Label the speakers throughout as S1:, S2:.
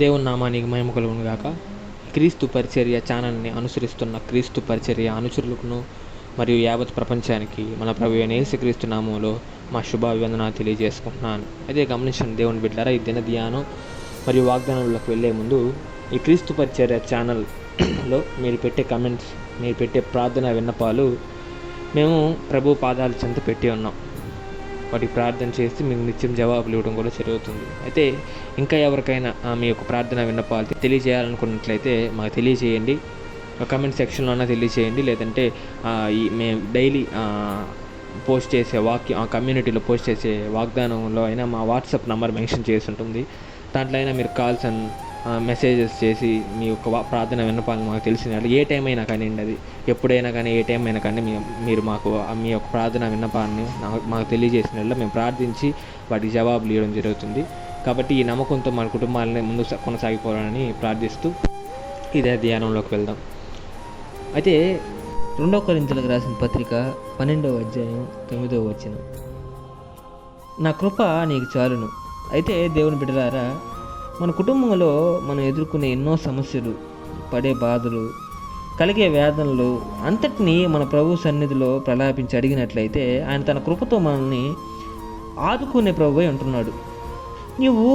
S1: దేవుని నామానికి మహిమ కలుగును గాక. క్రీస్తు పరిచర్య ఛానల్ని అనుసరిస్తున్న క్రీస్తు పరిచర్య అనుచరులకును మరియు యావత్ ప్రపంచానికి మన ప్రభు అయిన యేసుక్రీస్తు నామంలో మా శుభాభివందనాలు తెలియజేసుకుంటున్నాను. అయితే గమనించండి దేవుని బిడ్డలారా, ఈ దిన ధ్యానం మరియు వాగ్దానంలోకి వెళ్ళే ముందు ఈ క్రీస్తు పరిచర్య ఛానల్లో మీరు పెట్టే కమెంట్స్, మీరు పెట్టే ప్రార్థన విన్నపాలు మేము ప్రభు పాదాల చెంత పెట్టి ఉన్నాం. వాటికి ప్రార్థన చేసి మీకు నిత్యం జవాబులు ఇవ్వడం కూడా జరుగుతుంది. అయితే ఇంకా ఎవరికైనా మీ యొక్క ప్రార్థన విన్నపాలు తెలియజేయాలనుకున్నట్లయితే మాకు తెలియజేయండి. కమెంట్ సెక్షన్లోనే తెలియజేయండి. లేదంటే మేము డైలీ పోస్ట్ చేసే కమ్యూనిటీలో పోస్ట్ చేసే వాగ్దానంలో అయినా మా వాట్సాప్ నంబర్ మెన్షన్ చేసి ఉంటుంది. దాంట్లో అయినా మీరు కాల్స్ అండ్ మెసేజెస్ చేసి మీ యొక్క ప్రార్థన విన్నపాలను మాకు తెలిసిన ఏ టైం అయినా కానివ్వండి, అది ఎప్పుడైనా కానీ ఏ టైం అయినా కానీ మీరు మాకు మీ యొక్క ప్రార్థన విన్నపాన్ని మాకు తెలియజేసిన మేము ప్రార్థించి వాటికి జవాబులు ఇవ్వడం జరుగుతుంది. కాబట్టి ఈ నమ్మకంతో మన కుటుంబాలని ముందు కొనసాగిపోవాలని ప్రార్థిస్తూ ఇదే ధ్యానంలోకి వెళ్దాం. అయితే
S2: 2 కొరింథీయులకు రాసిన పత్రిక 12వ అధ్యాయం 9వ వచనం, నా కృప నీకు చాలును. అయితే దేవుని బిడ్డలారా, మన కుటుంబంలో మనం ఎదుర్కొనే ఎన్నో సమస్యలు, పడే బాధలు, కలిగే వేదనలు అంతటినీ మన ప్రభు సన్నిధిలో ప్రలాపించి అడిగినట్లయితే ఆయన తన కృపతో మనల్ని ఆదుకునే ప్రభువై ఉంటున్నాడు. నీవు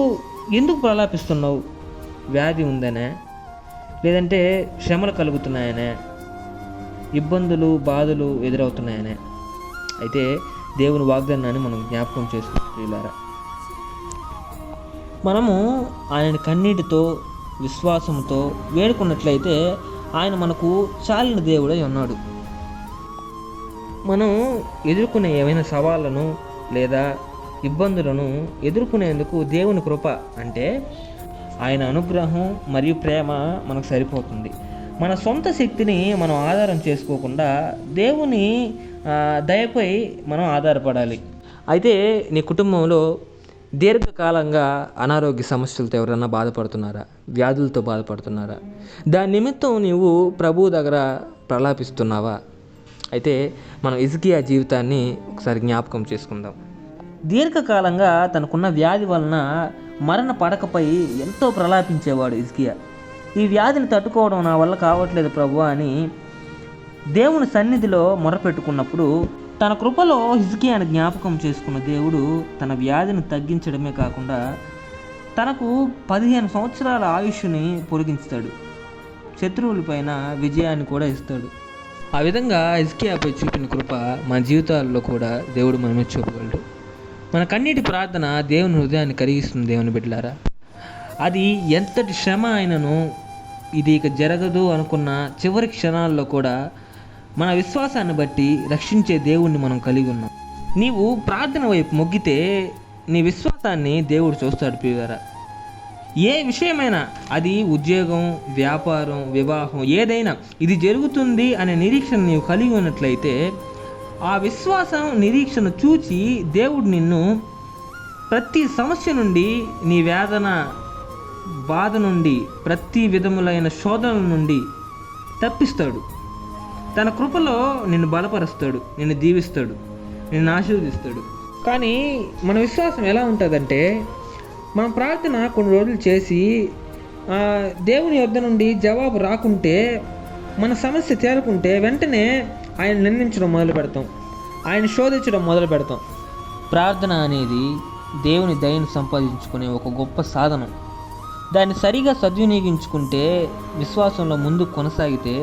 S2: ఎందుకు ప్రలాపిస్తున్నావు? వ్యాధి ఉందనే, లేదంటే శ్రమలు కలుగుతున్నాయనే, ఇబ్బందులు బాధలు ఎదురవుతున్నాయనే. అయితే దేవుని వాగ్దానాన్ని మనం జ్ఞాపకం చేసుకుంటున్నారా? మనము ఆయన కన్నీటితో విశ్వాసంతో వేడుకున్నట్లయితే ఆయన మనకు చాలిన దేవుడై ఉన్నాడు. మనం ఎదుర్కొనే ఏమైనా సవాళ్ళను లేదా ఇబ్బందులను ఎదుర్కొనేందుకు దేవుని కృప అంటే ఆయన అనుగ్రహం మరియు ప్రేమ మనకు సరిపోతుంది. మన సొంత శక్తిని మనం ఆధారం చేసుకోకుండా దేవుని దయపై మనం ఆధారపడాలి. అయితే నీ కుటుంబంలో దీర్ఘకాలంగా అనారోగ్య సమస్యలతో ఎవరైనా బాధపడుతున్నారా? వ్యాధులతో బాధపడుతున్నారా? దాని నిమిత్తం నీవు ప్రభువు దగ్గర ప్రలాపిస్తున్నావా? అయితే మనం హిజ్కియా జీవితాన్ని ఒకసారి జ్ఞాపకం చేసుకుందాం. దీర్ఘకాలంగా తనకున్న వ్యాధి వలన మరణ పడకపై ఎంతో ప్రలాపించేవాడు హిజ్కియా. ఈ వ్యాధిని తట్టుకోవడం నా వల్ల కావట్లేదు ప్రభువా అని దేవుని సన్నిధిలో మొరపెట్టుకున్నప్పుడు తన కృపలో హిజ్కియాను జ్ఞాపకం చేసుకున్న దేవుడు తన వ్యాధిని తగ్గించడమే కాకుండా తనకు 15 సంవత్సరాల ఆయుష్ని పొడిగించుతాడు. శత్రువులపైన విజయాన్ని కూడా ఇస్తాడు. ఆ విధంగా హిజ్కియాపై చూపిన కృప మన జీవితాల్లో కూడా దేవుడు మన మీద చూపగలడు. మన కన్నీటి ప్రార్థన దేవుని హృదయాన్ని కరిగిస్తుంది. దేవుని బిడ్డలారా, అది ఎంతటి శ్రమ అయినను ఇది ఇక జరగదు అనుకున్న చివరి క్షణాల్లో కూడా మన విశ్వాసాన్ని బట్టి రక్షించే దేవుణ్ణి మనం కలిగి ఉన్నాం. నీవు ప్రార్థన వైపు మొగ్గితే నీ విశ్వాసాన్ని దేవుడు చూస్తాడు. ప్రియులారా, ఏ విషయమైనా, అది ఉద్యోగం, వ్యాపారం, వివాహం, ఏదైనా ఇది జరుగుతుంది అనే నిరీక్షణ నీవు కలిగి ఉన్నట్లయితే ఆ విశ్వాసం నిరీక్షణ చూచి దేవుడు నిన్ను ప్రతి సమస్య నుండి, నీ వేదన బాధ నుండి, ప్రతి విధములైన శోధనల నుండి తప్పిస్తాడు. తన కృపలో నిన్ను బలపరుస్తాడు, నిన్ను దీవిస్తాడు, నిన్ను ఆశీర్వదిస్తాడు. కానీ మన విశ్వాసం ఎలా ఉంటుందంటే, మన ప్రార్థన కొన్ని రోజులు చేసి దేవుని యొద్ద నుండి జవాబు రాకుంటే, మన సమస్య తేలుకుంటే వెంటనే ఆయన నిందించడం మొదలు పెడతాం, ఆయన శోధించడం మొదలు పెడతాం. ప్రార్థన అనేది దేవుని దయను సంపాదించుకునే ఒక గొప్ప సాధనం. దాన్ని సరిగా సద్వినియోగించుకుంటే, విశ్వాసంలో ముందుకు కొనసాగితే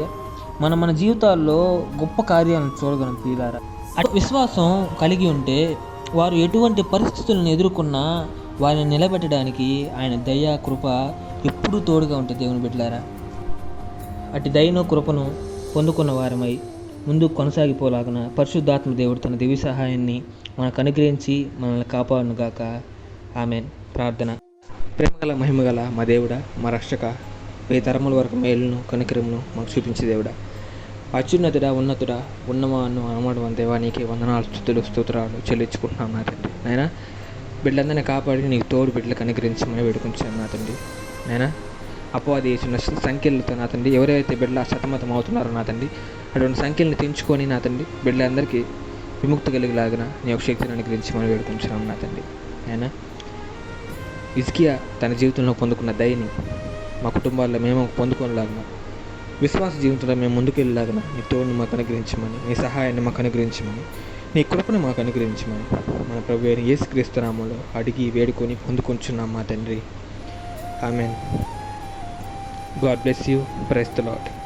S2: మన జీవితాల్లో గొప్ప కార్యాలను చూడగలం. ప్రియులారా, విశ్వాసం కలిగి ఉంటే వారు ఎటువంటి పరిస్థితులను ఎదుర్కొన్నా వారిని నిలబెట్టడానికి ఆయన దయ కృప ఎప్పుడూ తోడుగా ఉంటుంది. దేవుని బిడ్డలారా, అటు దయను కృపను పొందుకున్న వారమై ముందుకు కొనసాగిపోలాగున పరిశుద్ధాత్మ దేవుడు తన దివ్య సహాయాన్ని మనకు అనుగ్రహించి మనల్ని కాపాడును గాక. ఆమెన్. ప్రార్థన. ప్రేమగల మహిమగల మా దేవుడా, మా రక్షక, 1000 తరముల వరకు మేలును కనికరమును మాకు చూపించే దేవుడా, అత్యున్నతుడా, ఉన్నతుడా, ఉన్నవాను అనమాడవని దేవా, నీకే వందనాలు, స్తుతులు, స్తోత్రాలు చెల్లించుకుంటున్నాం నా తండ్రి. నాయనా, బిడ్డలందరినీ కాపాడి నీకు తోడు బిడ్డలకు అనుగ్రహించమని వేడుకుంటున్నాను నా తండ్రి. నాయనా, అపవాది చేసిన సంఖ్యలతో నా తండ్రి ఎవరైతే బిడ్డల సతమతం అవుతున్నారో నా తండ్రి, అటువంటి సంఖ్యలను తెంచుకొని నా తండ్రి బిడ్డలందరికీ విముక్తి కలిగేలాగిన నీ యొక్క శక్తిని అనుగ్రహించమని వేడుకుంటున్నాం నా తండ్రి. నాయనా,
S1: హిజ్కియా తన జీవితంలో పొందుకున్న దయని మా కుటుంబాల్లో మేము పొందుకోలేలాగా, విశ్వాస జీవితంలో మేము ముందుకెళ్ళేలాగా నీ తోడుని మాకు అనుగ్రహించమని, నీ సహాయాన్ని మాకు అనుగ్రహించమని, నీ కృపను మాకు అనుగ్రహించమని మన ప్రభువైన యేసుక్రీస్తు నామములో అడిగి వేడుకొని పొందుకొంచున్నాం మా తండ్రి. Amen. God bless you. Praise the lord.